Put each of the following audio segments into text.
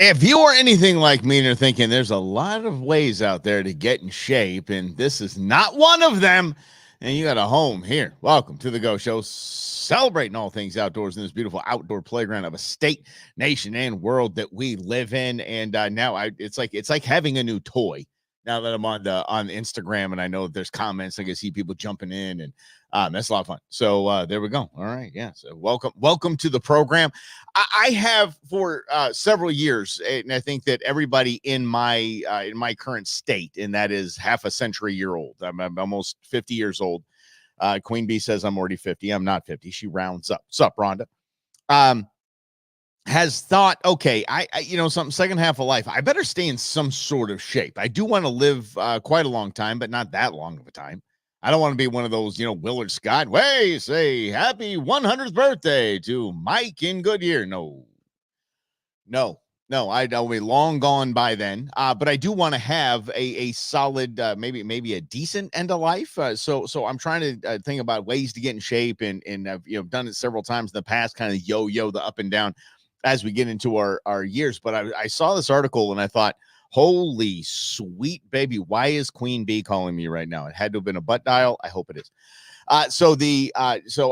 If you are anything like me and you're thinking there's a lot of ways out there to get in shape, and this is not one of them, and you got a home here. Welcome to the Go Show, celebrating all things outdoors in this beautiful outdoor playground of a state, nation, and world that we live in. And now it's like having a new toy. Now that I'm on Instagram, and I know there's comments, I can see people jumping in, and that's a lot of fun. So there we go. All right, yeah. So welcome to the program. I have for several years, and I think that everybody in my current state, and that is half a century year old. I'm almost 50 years old. Queen Bee says I'm already 50. I'm not 50. She rounds up. Sup, Rhonda? Has thought, okay, something second half of life, I better stay in some sort of shape. I do want to live quite a long time, but not that long of a time. I don't want to be one of those, Willard Scott, say happy 100th birthday to Mike in Goodyear. No, I'll be long gone by then. But I do want to have a solid, maybe a decent end of life. So I'm trying to think about ways to get in shape, and I've done it several times in the past, kind of yo the up and down as we get into our years. But I saw this article and I thought, holy sweet baby, why is Queen Bee calling me right now? It had to have been a butt dial. I hope it is. So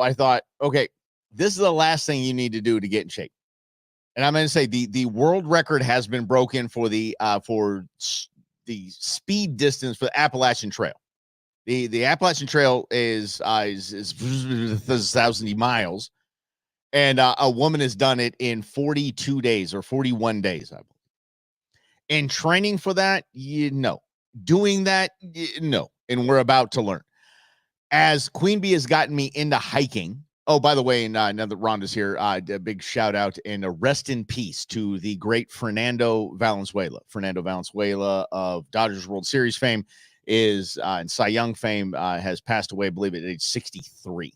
I thought, okay, this is the last thing you need to do to get in shape. And I'm going to say the world record has been broken for the speed distance for the Appalachian Trail. The Appalachian Trail is 1,000 miles, and a woman has done it in 42 days or 41 days, I believe. And training for that, doing that, no. And we're about to learn. As Queen Bee has gotten me into hiking. Oh, by the way, and now that Rhonda's here, a big shout out and a rest in peace to the great Fernando Valenzuela. Fernando Valenzuela of Dodgers World Series fame and Cy Young fame has passed away, I believe, at age 63.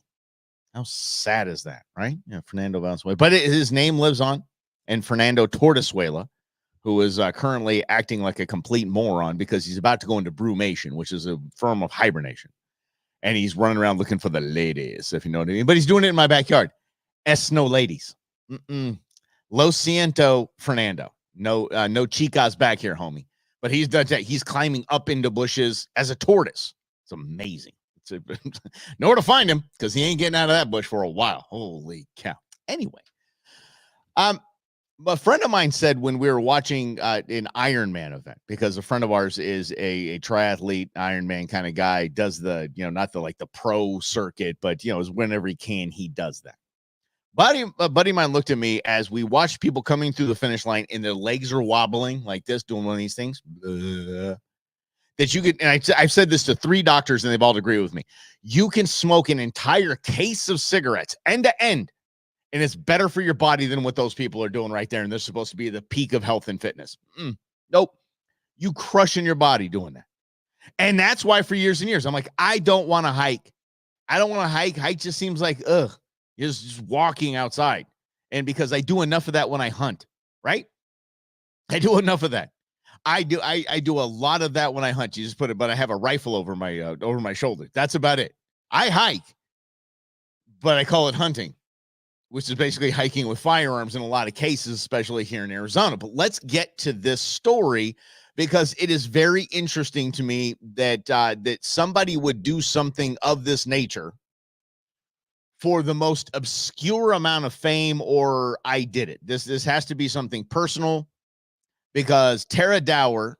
How sad is that, right? Yeah, Fernando Valenzuela. But his name lives on, and Fernando Tortosuela, who is currently acting like a complete moron because he's about to go into brumation, which is a form of hibernation. And he's running around looking for the ladies, if you know what I mean. But he's doing it in my backyard. No ladies. Lo siento, Fernando. No chicas back here, homie. But he's done that. He's climbing up into bushes as a tortoise. It's amazing. Know where to find him because he ain't getting out of that bush for a while. Holy cow. Anyway, a friend of mine said when we were watching an Ironman event, because a friend of ours is a triathlete, Ironman kind of guy, does the, not the pro circuit, but, is whenever he can, he does that. A buddy of mine looked at me as we watched people coming through the finish line and their legs are wobbling like this, doing one of these things. That you could, and I've said this to 3 doctors and they've all agreed with me. You can smoke an entire case of cigarettes end to end, and it's better for your body than what those people are doing right there. And they're supposed to be the peak of health and fitness. Nope. You crushing your body doing that. And that's why for years and years, I'm like, I don't want to hike. I don't want to hike. Hike just seems like, you're just walking outside. And because I do enough of that when I hunt, right? I do enough of that. I do a lot of that when I hunt. You just put it, but I have a rifle over my shoulder. That's about it. I hike, but I call it hunting, which is basically hiking with firearms in a lot of cases, especially here in Arizona. But let's get to this story because it is very interesting to me that somebody would do something of this nature for the most obscure amount of fame, or I did it. This has to be something personal, because Tara Dower,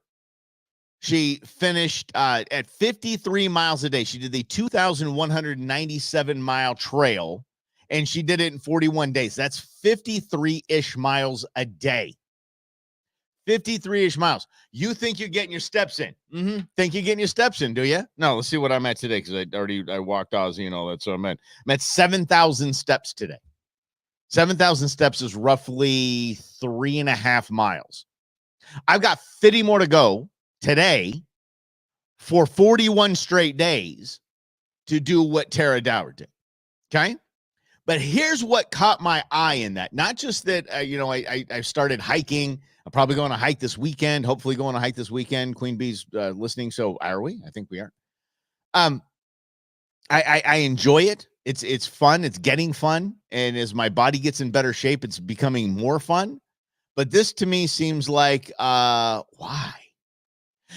she finished at 53 miles a day. She did the 2,197 mile trail, and she did it in 41 days. That's 53-ish miles a day. 53-ish miles. You think you're getting your steps in? Think you're getting your steps in, do you? No, let's see what I'm at today, because I walked Ozzy and all that, so I'm at 7,000 steps today. 7,000 steps is roughly 3.5 miles. I've got 50 more to go today for 41 straight days to do what Tara Dower did. Okay. But here's what caught my eye in that. Not just that, I started hiking. I'm probably going to hike this weekend. Hopefully going to hike this weekend. Queen Bee's listening. So are we? I think we are. I enjoy it. It's fun. It's getting fun. And as my body gets in better shape, it's becoming more fun. But this to me seems like why?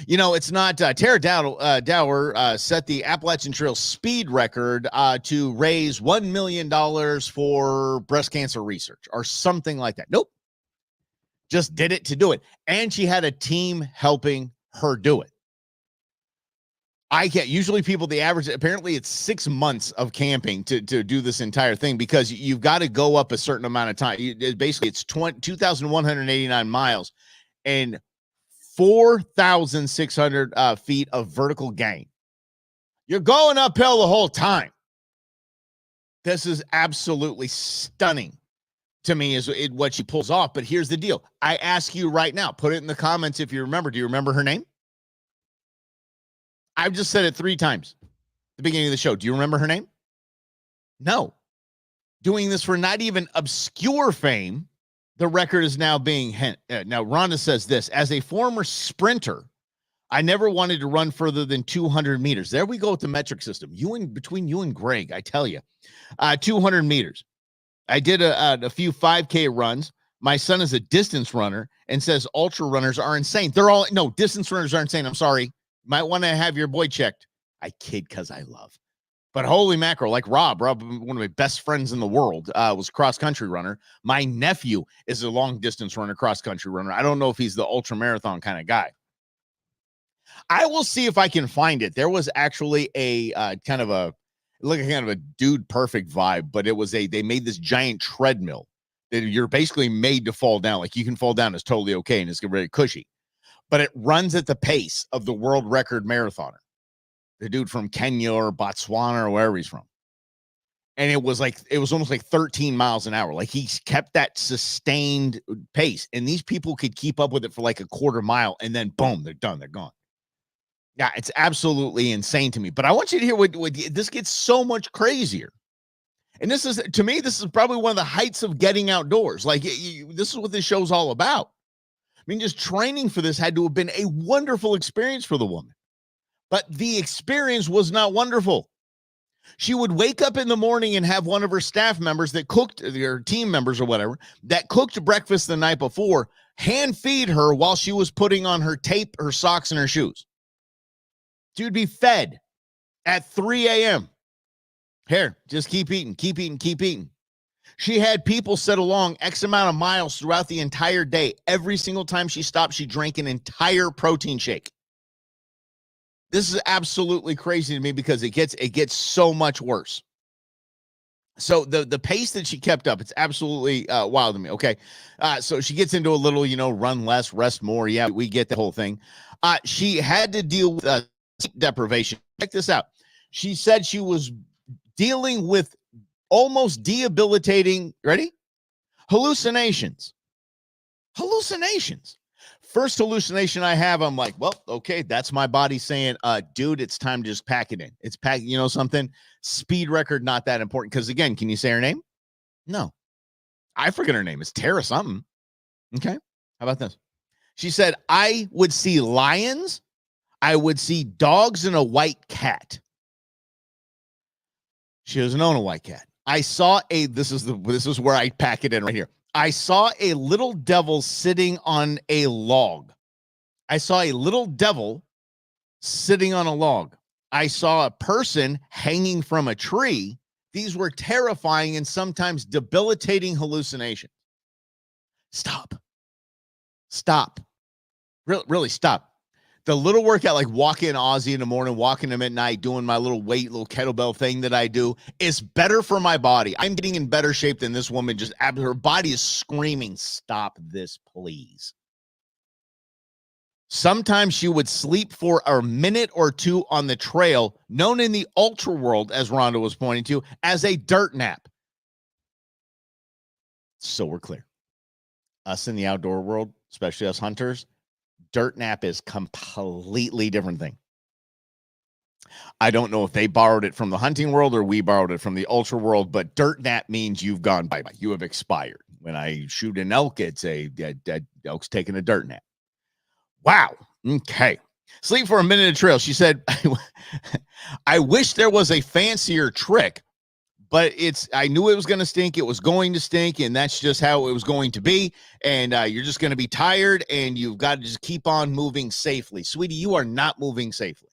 It's not Tara Dower set the Appalachian Trail speed record to raise $1 million for breast cancer research or something like that. Nope. Just did it to do it. And she had a team helping her do it. I can't. Usually people, the average, apparently it's 6 months of camping to do this entire thing, because you've got to go up a certain amount of time. Basically, it's 2,189 miles and 4,600 feet of vertical gain. You're going uphill the whole time. This is absolutely stunning to me, is what she pulls off. But here's the deal. I ask you right now, put it in the comments if you remember. Do you remember her name? I've just said it 3 times at the beginning of the show. Do you remember her name? No. Doing this for not even obscure fame, the record is now being now Rhonda says this: as a former sprinter, I never wanted to run further than 200 meters. There we go with the metric system. Between you and Greg, I tell you, 200 meters. I did a few 5K runs. My son is a distance runner and says ultra runners are insane. Distance runners are insane. I'm sorry. Might want to have your boy checked. I kid because I love. But holy mackerel, like Rob, one of my best friends in the world, was a cross-country runner. My nephew is a long-distance runner, cross-country runner. I don't know if he's the ultra-marathon kind of guy. I will see if I can find it. There was actually a kind of a dude perfect vibe, but they made this giant treadmill that you're basically made to fall down. Like, you can fall down, it's totally okay, and it's very cushy. But it runs at the pace of the world record marathoner, the dude from Kenya or Botswana or wherever he's from. And it was almost like 13 miles an hour. Like, he kept that sustained pace, and these people could keep up with it for like a quarter mile, and then boom, they're done. They're gone. Yeah, it's absolutely insane to me. But I want you to hear what this gets so much crazier. And this is probably one of the heights of getting outdoors. Like, this is what this show's all about. I mean, just training for this had to have been a wonderful experience for the woman. But the experience was not wonderful. She would wake up in the morning and have one of her staff members that cooked, or team members or whatever, that cooked breakfast the night before, hand feed her while she was putting on her tape, her socks, and her shoes. She would be fed at 3 a.m. Here, just keep eating, keep eating, keep eating. She had people sit along X amount of miles throughout the entire day. Every single time she stopped, she drank an entire protein shake. This is absolutely crazy to me, because it gets so much worse. So the pace that she kept up, it's absolutely wild to me. Okay. So she gets into a little, run less, rest more. Yeah, we get the whole thing. She had to deal with sleep deprivation. Check this out. She said she was dealing with almost debilitating, ready? Hallucinations. First hallucination I have, I'm like, well, okay, that's my body saying, dude, it's time to just pack it in. It's something. Speed record, not that important. Because again, can you say her name? No. I forget her name. It's Tara something. Okay. How about this? She said, I would see lions. I would see dogs and a white cat. She doesn't own a white cat. I saw this is where I pack it in right here. I saw a little devil sitting on a log. I saw a little devil sitting on a log. I saw a person hanging from a tree. These were terrifying and sometimes debilitating hallucinations. Stop. Really stop. The little workout, like walking Aussie in the morning, walking him at night, doing my little kettlebell thing that I do, is better for my body. I'm getting in better shape than this woman. Her body is screaming, stop this, please. Sometimes she would sleep for a minute or two on the trail, known in the ultra world, as Rhonda was pointing to, as a dirt nap. So we're clear. Us in the outdoor world, especially us hunters, dirt nap is completely different thing. I don't know if they borrowed it from the hunting world or we borrowed it from the ultra world, but dirt nap means you've gone bye-bye. You have expired. When I shoot an elk, it's elk's taking a dirt nap. Wow. Okay. Sleep for a minute of trail. She said, I wish there was a fancier trick, but I knew it was going to stink. It was going to stink, and that's just how it was going to be. And you're just going to be tired, and you've got to just keep on moving safely. Sweetie, you are not moving safely.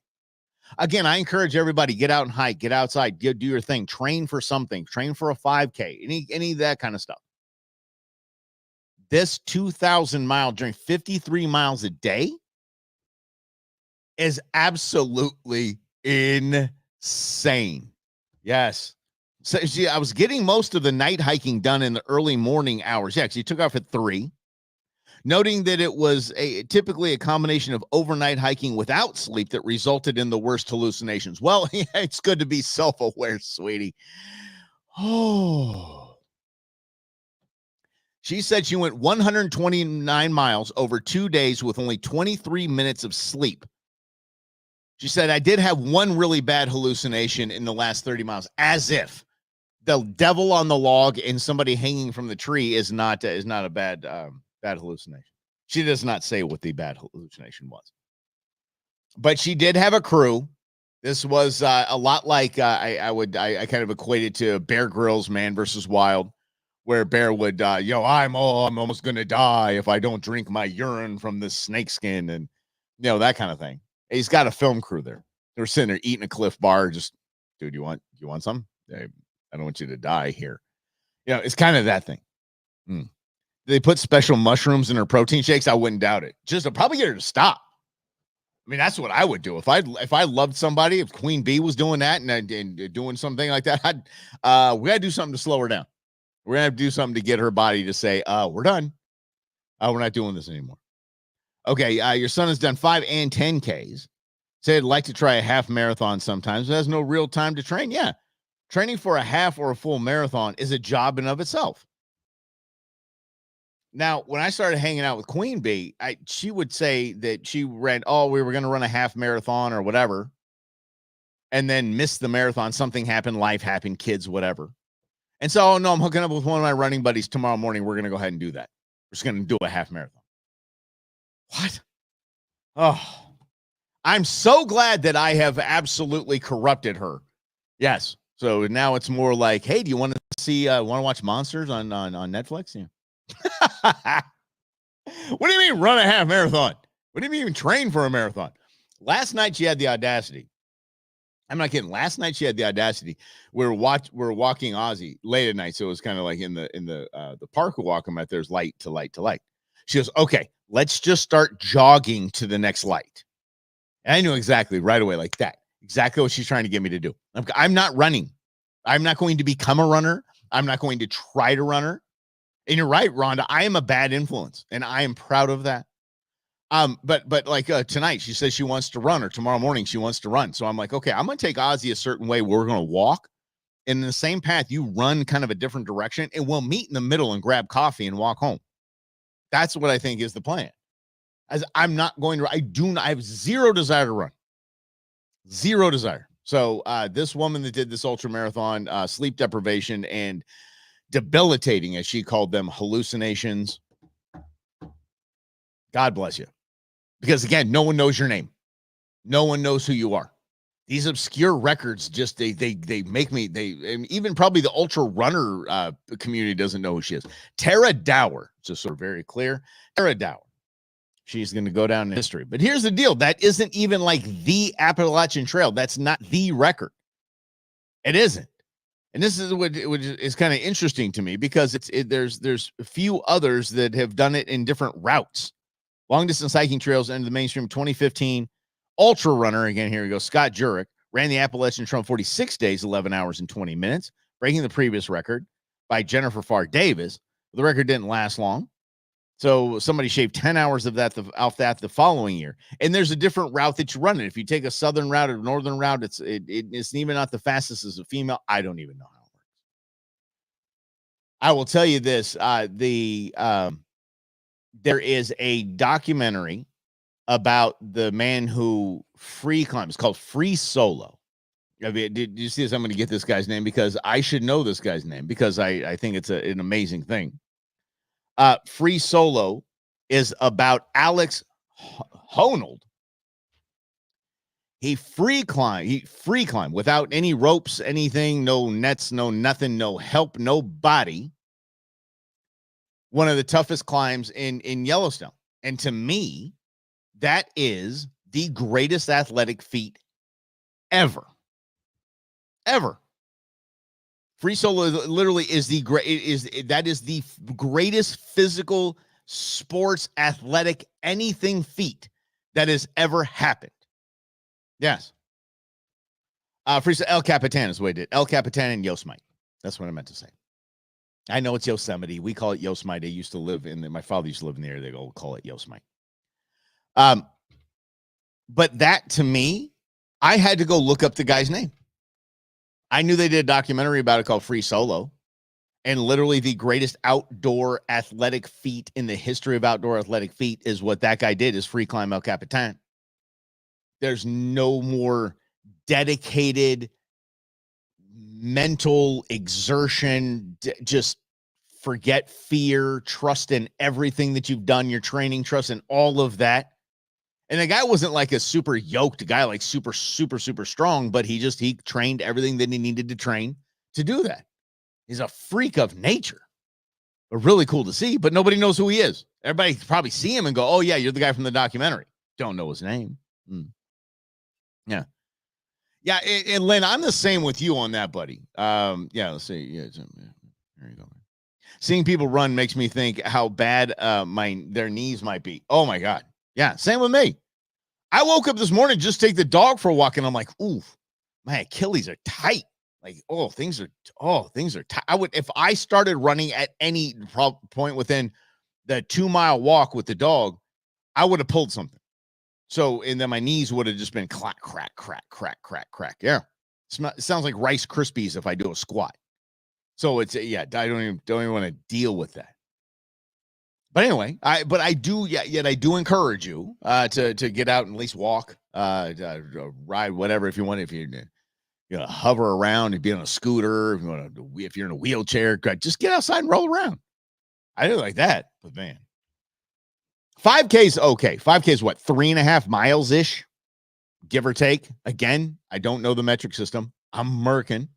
Again, I encourage everybody, get out and hike, get outside, do your thing, train for something, train for a 5K, any of that kind of stuff. This 2,000-mile journey, 53 miles a day, is absolutely insane. Yes. So I was getting most of the night hiking done in the early morning hours. Yeah, because you took off at 3. Noting that it was typically a combination of overnight hiking without sleep that resulted in the worst hallucinations. Well, yeah, it's good to be self-aware, sweetie. Oh. She said she went 129 miles over 2 days with only 23 minutes of sleep. She said, I did have one really bad hallucination in the last 30 miles, as if the devil on the log and somebody hanging from the tree is not a bad hallucination. She does not say what the bad hallucination was, but she did have a crew. This was a lot like I kind of equated to Bear Grylls Man versus Wild, where Bear would I'm almost gonna die if I don't drink my urine from this snake skin, and that kind of thing. He's got a film crew there. They're sitting there eating a Cliff Bar. Just, dude, you want some? I don't want you to die here. It's kind of that thing. They put special mushrooms in her protein shakes. I wouldn't doubt it. Just to probably get her to stop. I mean, that's what I would do if I loved somebody. If Queen Bee was doing that and doing something like that, we gotta do something to slow her down. We're gonna have to do something to get her body to say, we're done. We're not doing this anymore. Okay, your son has done 5 and 10Ks. Said he'd like to try a half marathon sometimes, but has no real time to train. Yeah. Training for a half or a full marathon is a job in of itself. Now, when I started hanging out with Queen Bee, she would say that she ran, we were going to run a half marathon or whatever, and then missed the marathon. Something happened, life happened, kids, whatever. And so, no, I'm hooking up with one of my running buddies tomorrow morning. We're going to go ahead and do that. We're just going to do a half marathon. What? Oh, I'm so glad that I have absolutely corrupted her. Yes. So now it's more like, hey, do you want to watch Monsters on Netflix? Yeah. What do you mean run a half marathon? What do you mean even train for a marathon? Last night she had the audacity. I'm not kidding. Last night she had the audacity. We're walking Ozzy late at night, so it was kind of like in the park we walk him at. There's light to light to light. She goes, okay, let's just start jogging to the next light. And I knew exactly right away, like that. Exactly what she's trying to get me to do. I'm not running. I'm not going to become a runner. I'm not going to try to run her. And you're right, Rhonda. I am a bad influence, and I am proud of that. But like tonight, she says she wants to run, or tomorrow morning she wants to run. So I'm like, okay, I'm going to take Ozzy a certain way. We're going to walk, and in the same path, you run kind of a different direction, and we'll meet in the middle and grab coffee and walk home. That's what I think is the plan. As I'm not going to, I have zero desire to run. Zero desire. So this woman that did this ultra marathon, sleep deprivation and debilitating, as she called them, hallucinations. God bless you. Because again, no one knows your name. No one knows who you are. These obscure records just they make me, and even probably the ultra runner community doesn't know who she is. Tara Dower, just sort of very clear. Tara Dower. She's going to go down in history. But here's the deal. That isn't even like the Appalachian Trail. That's not the record. It isn't. And this is what is kind of interesting to me, because there's a few others that have done it in different routes. Long distance hiking trails into the mainstream. 2015 ultra runner, again, here we go, Scott Jurek, ran the Appalachian Trail 46 days, 11 hours and 20 minutes, breaking the previous record by Jennifer Farr Davis. The record didn't last long. So somebody shaved 10 hours of that off that the following year. And there's a different route that you run it. If you take a southern route or northern route, it's even not the fastest as a female. I don't even know how it works. I will tell you this. There is a documentary about the man who free climbs. It's called Free Solo. I mean, did you see this? I'm going to get this guy's name because I should know this guy's name, because I think it's an amazing thing. Free Solo is about Alex Honnold. He free climbed without any ropes, anything, no nets, no nothing, no help, nobody. One of the toughest climbs in Yellowstone. And to me, that is the greatest athletic feat ever. Ever. Free solo literally is the greatest physical sports athletic anything feat that has ever happened. Yes. Free El Capitan is what I did. El Capitan and Yosemite. That's what I meant to say. I know it's Yosemite. We call it Yosemite. I used to live my father used to live in the area. They go call it Yosemite. But that to me, I had to go look up the guy's name. I knew they did a documentary about it called Free Solo, and literally the greatest outdoor athletic feat in the history of outdoor athletic feat is what that guy did, is free climb El Capitan. There's no more dedicated mental exertion, just forget fear, trust in everything that you've done, your training, trust in all of that. And the guy wasn't like a super yoked guy, like super strong, but he trained everything that he needed to train to do that. He's a freak of nature. But really cool to see, but nobody knows who he is. Everybody probably see him and go, oh yeah, you're the guy from the documentary. Don't know his name. Yeah. Yeah, and Lynn, I'm the same with you on that, buddy. Yeah, let's see. Yeah, there you go. Seeing people run makes me think how bad their knees might be. Oh my God. Yeah, same with me. I woke up this morning just to take the dog for a walk, and I'm like, ooh, my Achilles are tight. Like, things are tight. If I started running at any point within the 2-mile walk with the dog, I would have pulled something. So, and then my knees would have just been crack, crack, crack, crack, crack, crack. Yeah. It sounds like Rice Krispies if I do a squat. So I don't even want to deal with that. But anyway, I do encourage you to get out and at least walk, ride, whatever, if you want, if you hover around and be on a scooter, if you're in a wheelchair, just get outside and roll around. I do like that, but man, 5K's okay. 5K's what, 3.5 miles ish, give or take. Again, I don't know the metric system. I'm Merkin.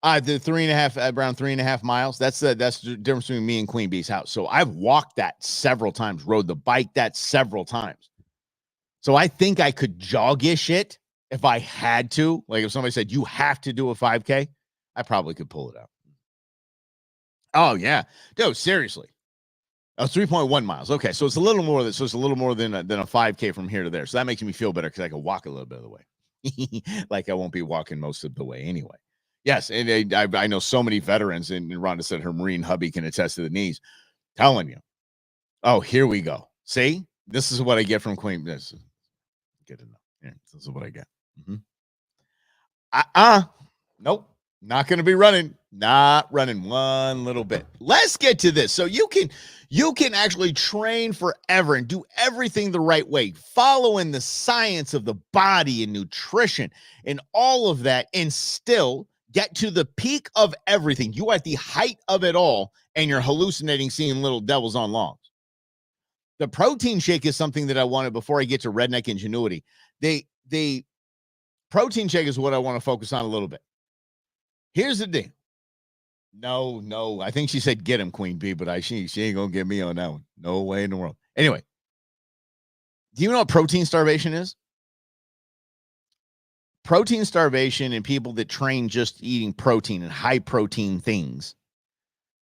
The 3.5 miles. That's the difference between me and Queen Bee's house. So I've walked that several times, rode the bike that several times. So I think I could jog-ish it if I had to. Like if somebody said, you have to do a 5K, I probably could pull it out. Oh yeah. Dude, seriously. Oh, 3.1 miles. Okay. So it's a little more than a 5K from here to there. So that makes me feel better because I can walk a little bit of the way. Like I won't be walking most of the way anyway. Yes, and I know so many veterans, and Rhonda said her Marine hubby can attest to the knees. Telling you. Oh, here we go. See? This is what I get from Queen. This is good enough. Yeah, this is what I get. Nope. Not going to be running. Not running one little bit. Let's get to this. So you can actually train forever and do everything the right way, following the science of the body and nutrition and all of that, and still get to the peak of everything. You are at the height of it all, and you're hallucinating seeing little devils on lawns. The protein shake is something that I wanted before I get to redneck ingenuity. The protein shake is what I want to focus on a little bit. Here's the deal. No. I think she said get him, Queen Bee, but she ain't going to get me on that one. No way in the world. Anyway, do you know what protein starvation is? Protein starvation and people that train just eating protein and high protein things.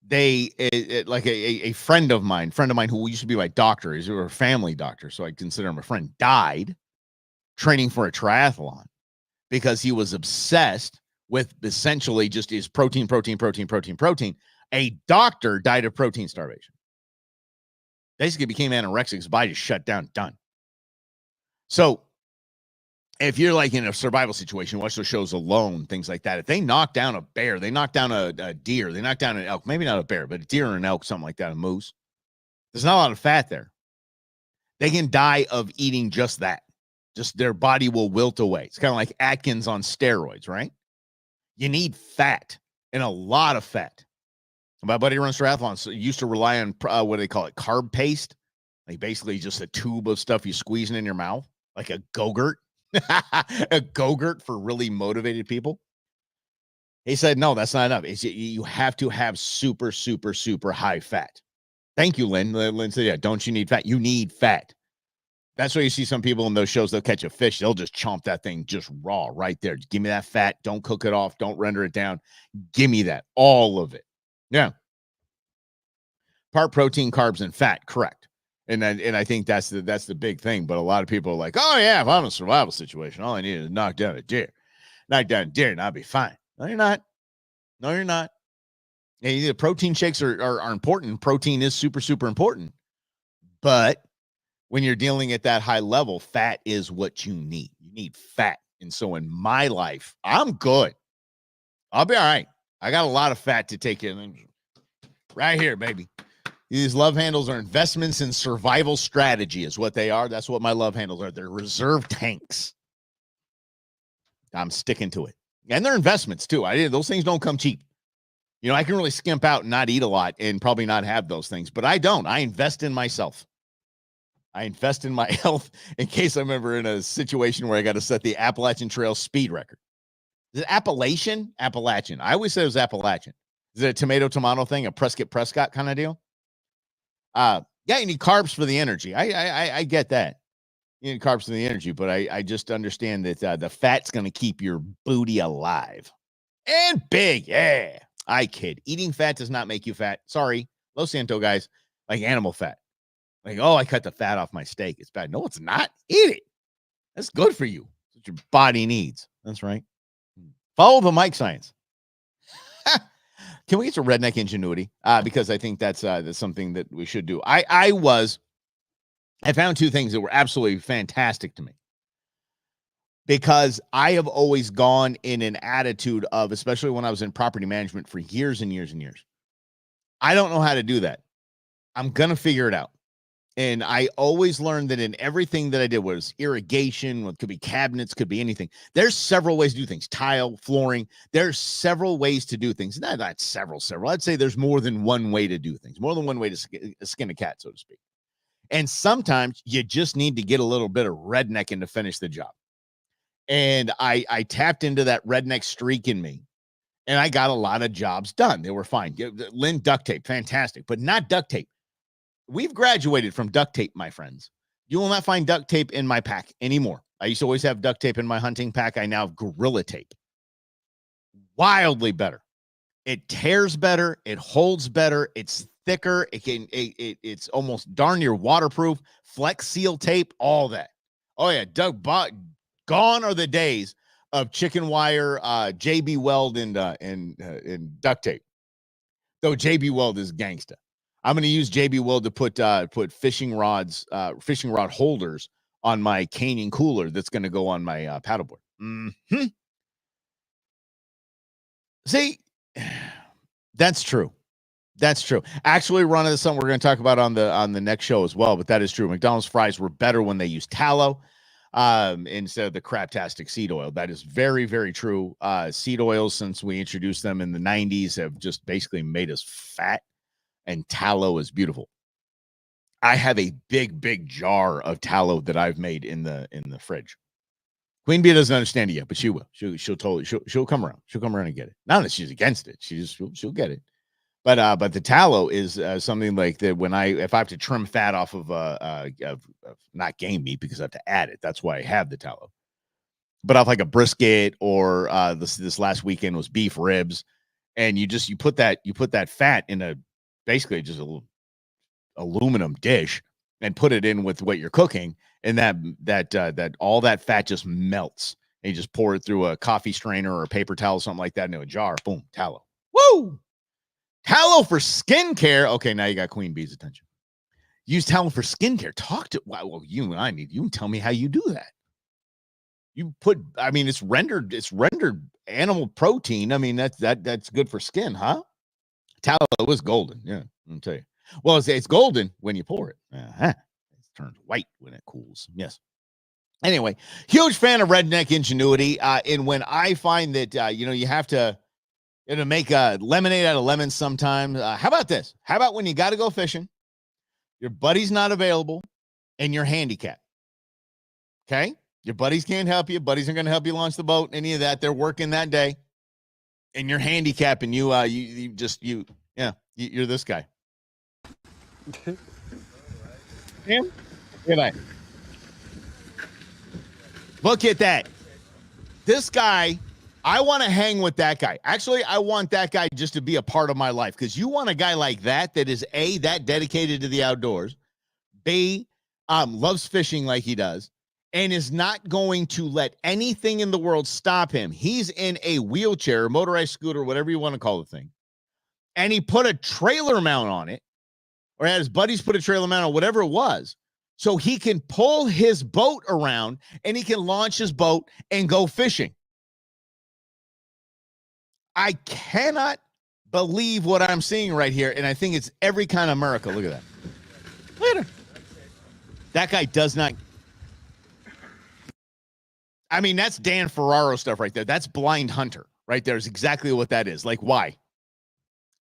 Like a friend of mine who used to be my doctor, he's a family doctor, so I consider him a friend, died training for a triathlon because he was obsessed with essentially just his protein. A doctor died of protein starvation. Basically became anorexic, his body just shut down, done. So if you're like in a survival situation, watch those shows Alone, things like that. If they knock down a bear, they knock down a deer, they knock down an elk, maybe not a bear, but a deer or an elk, something like that, a moose. There's not a lot of fat there. They can die of eating just that. Just their body will wilt away. It's kind of like Atkins on steroids, right? You need fat, and a lot of fat. My buddy runs triathlons, so used to rely on what do they call it, carb paste, like basically just a tube of stuff you squeezing in your mouth, like a Go-Gurt. A Go-Gurt for really motivated people. He said, no, that's not enough. You have to have super, super, super high fat. Thank you, Lynn. Lynn said, yeah, don't you need fat? You need fat. That's why you see some people in those shows, they'll catch a fish. They'll just chomp that thing just raw right there. Give me that fat. Don't cook it off. Don't render it down. Give me that. All of it. Yeah. Part protein, carbs, and fat. Correct. And I think that's the big thing. But a lot of people are like, oh, yeah, if I'm in a survival situation, all I need is knock down a deer. Knock down a deer and I'll be fine. No, you're not. No, you're not. And the protein shakes are important. Protein is super, super important. But when you're dealing at that high level, fat is what you need. You need fat. And so in my life, I'm good. I'll be all right. I got a lot of fat to take in. Right here, baby. These love handles are investments in survival strategy is what they are. That's what my love handles are. They're reserve tanks. I'm sticking to it. And they're investments too. Those things don't come cheap. You know, I can really skimp out and not eat a lot and probably not have those things, but I don't. I invest in myself. I invest in my health in case I'm ever in a situation where I got to set the Appalachian Trail speed record. Is it Appalachian? Appalachian. I always say it was Appalachian. Is it a tomato thing, a Prescott kind of deal? Yeah, you need carbs for the energy. I get that. You need carbs for the energy, but I just understand that the fat's going to keep your booty alive and big. Yeah, I kid. Eating fat does not make you fat. Sorry, Los Santo guys, like animal fat. Like, oh, I cut the fat off my steak. It's bad. No, it's not. Eat it. That's good for you. That's what your body needs. That's right. Follow the Mike science. Can we get to redneck ingenuity? Because I think that's something that we should do. I found two things that were absolutely fantastic to me. Because I have always gone in an attitude of, especially when I was in property management for years and years and years, I don't know how to do that. I'm going to figure it out. And I always learned that in everything that I did, was irrigation, it could be cabinets, could be anything. There's several ways to do things. Tile, flooring. There's several ways to do things. Not several. I'd say there's more than one way to do things. More than one way to skin a cat, so to speak. And sometimes you just need to get a little bit of rednecking to finish the job. And I tapped into that redneck streak in me. And I got a lot of jobs done. They were fine. Lynn, duct tape, fantastic. But not duct tape. We've graduated from duct tape, my friends. You will not find duct tape in my pack anymore. I used to always have duct tape in my hunting pack. I now have Gorilla Tape. Wildly better. It tears better. It holds better. It's thicker. It's almost darn near waterproof. Flex Seal tape, all that. Oh yeah, gone are the days of chicken wire, JB Weld and duct tape. Though JB Weld is gangsta. I'm going to use JB Weld to put fishing rod holders on my Canyon cooler that's going to go on my paddleboard. Mm-hmm. See, that's true. That's true. Actually, Ron, this is something we're going to talk about on the next show as well, but that is true. McDonald's fries were better when they used tallow instead of the craptastic seed oil. That is very, very true. Seed oils, since we introduced them in the 90s, have just basically made us fat. And tallow is beautiful. I have a big jar of tallow that I've made in the fridge. Queen Bee doesn't understand it yet, but she will. She'll totally she'll come around. She'll come around and get it. Not that she's against it. She'll get it. But the tallow is something like that. If I have to trim fat off of not game meat, because I have to add it. That's why I have the tallow. But off like a brisket, or this last weekend was beef ribs, and you put that fat in basically just a little aluminum dish and put it in with what you're cooking, and that all that fat just melts, and you just pour it through a coffee strainer or a paper towel, something like that, into a jar. Boom, tallow. Woo! Tallow for skincare. Okay, now you got Queen Bee's attention. Use tallow for skincare. Well, you and I need you. Tell me how you do that. It's rendered animal protein. I mean, that's good for skin, huh? Tallow is golden. Yeah, I'll tell you. Well, it's golden when you pour it. It turns white when it cools. Yes. Anyway, huge fan of redneck ingenuity. And when I find that, you have to make a lemonade out of lemons sometimes. How about this? How about when you got to go fishing, your buddy's not available, and you're handicapped? Okay. Your buddies can't help you. Buddies aren't going to help you launch the boat, any of that. They're working that day. And you're handicapping you. You're this guy. Him? Good night. Look at that. This guy, I want to hang with that guy. Actually, I want that guy just to be a part of my life, because you want a guy like that is A, that dedicated to the outdoors, B, loves fishing like he does, and is not going to let anything in the world stop him. He's in a wheelchair, motorized scooter, whatever you want to call the thing, and he put a trailer mount on it, or had his buddies put a trailer mount on, whatever it was, so he can pull his boat around and he can launch his boat and go fishing. I cannot believe what I'm seeing right here, and I think it's every kind of miracle. Look at that. Look at him. That guy does not. I mean, that's Dan Ferraro stuff right there. That's Blind Hunter right there is exactly what that is. Like, why?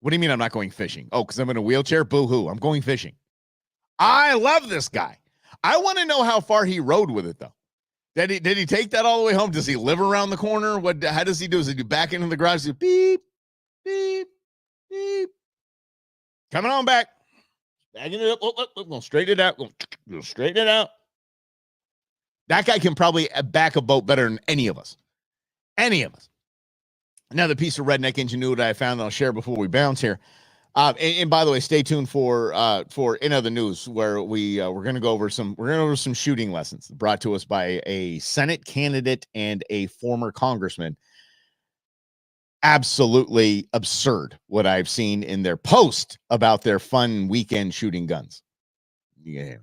What do you mean I'm not going fishing? Oh, because I'm in a wheelchair? Boo-hoo. I'm going fishing. I love this guy. I want to know how far he rode with it, though. Did he take that all the way home? Does he live around the corner? How does he do? Does he do back into the garage? He beep, beep, beep. Coming on back. Backing it up. We'll straighten it out. We'll straighten it out. That guy can probably back a boat better than any of us. Any of us. Another piece of redneck ingenuity I found that I'll share before we bounce here. And by the way, stay tuned for in other news, where we're going to go over some shooting lessons brought to us by a Senate candidate and a former congressman. Absolutely absurd what I've seen in their post about their fun weekend shooting guns. Yeah.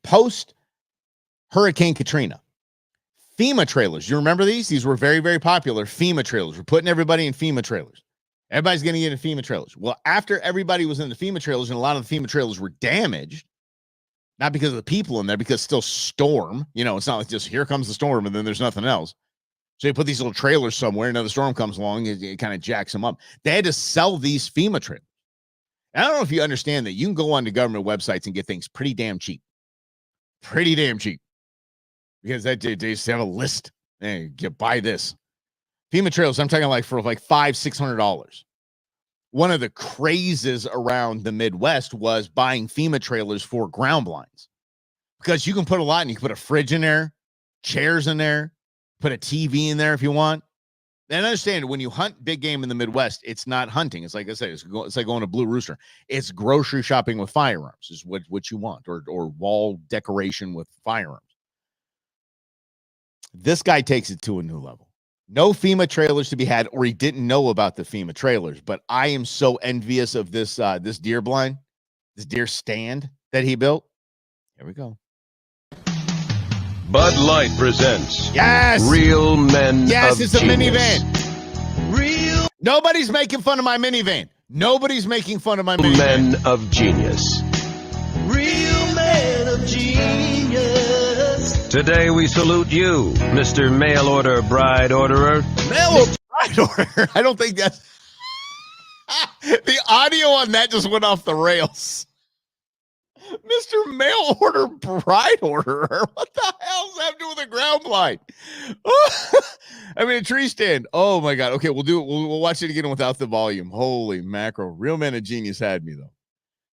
Post Hurricane Katrina. FEMA trailers. You remember these? These were very, very popular. FEMA trailers. We're putting everybody in FEMA trailers. Everybody's going to get in FEMA trailers. Well, after everybody was in the FEMA trailers, and a lot of the FEMA trailers were damaged, not because of the people in there, because still storm. You know, it's not like just here comes the storm and then there's nothing else. So you put these little trailers somewhere, another storm comes along, it kind of jacks them up. They had to sell these FEMA trailers. And I don't know if you understand that you can go on to government websites and get things pretty damn cheap. Pretty damn cheap. Because they just have a list. Hey, buy this. FEMA trailers, I'm talking like for like $500-$600. One of the crazes around the Midwest was buying FEMA trailers for ground blinds. Because you can put a lot, and you can put a fridge in there, chairs in there, put a TV in there if you want. And understand, when you hunt big game in the Midwest, it's not hunting. It's like I said, it's like going to Blue Rooster. It's grocery shopping with firearms is what you want, or wall decoration with firearms. This guy takes it to a new level. No FEMA trailers to be had, or he didn't know about the FEMA trailers. But I am so envious of this deer blind, this deer stand that he built. Here we go. Bud Light presents Real Men of Yes, it's a Genius. minivan. Nobody's making fun of my minivan. Nobody's making fun of my minivan. Men of Genius. Real men of genius. Today we salute you, Mr. Mail Order Bride Orderer. Mail order bride order. I don't think that's the audio on that just went off the rails. Mr. Mail Order Bride Orderer. What the hell does that have to do with a ground blind? I mean, a tree stand. Oh my God. Okay, we'll do it. We'll watch it again without the volume. Holy mackerel. Real Men of Genius had me though.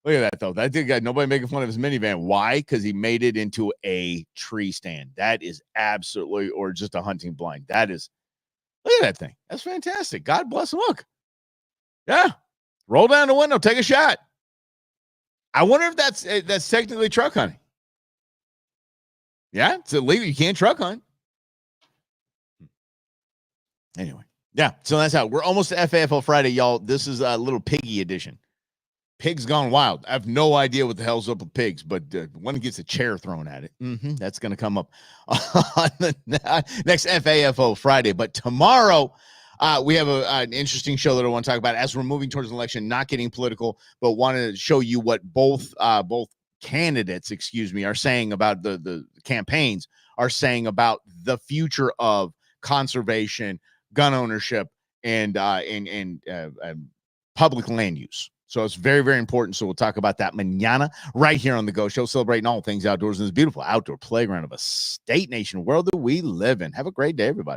Look at that though. That dude got nobody making fun of his minivan. Why? Because he made it into a tree stand. That is absolutely, or just a hunting blind. That is, look at that thing. That's fantastic. God bless him. Look. Yeah. Roll down the window. Take a shot. I wonder if that's technically truck hunting. Yeah, it's illegal. You can't truck hunt. Anyway, yeah. So that's how we're almost to FAFL Friday, y'all. This is a little piggy edition. Pigs gone wild. I have no idea what the hell's up with pigs, but one gets a chair thrown at it. That's going to come up on the next FAFO Friday. But tomorrow, we have an interesting show that I want to talk about as we're moving towards an election, not getting political, but wanted to show you what both candidates, are saying about the campaigns are saying about the future of conservation, gun ownership, and public land use. So it's very, very important. So we'll talk about that mañana right here on the Go Show, celebrating all things outdoors in this beautiful outdoor playground of a state, nation, world that we live in. Have a great day, everybody.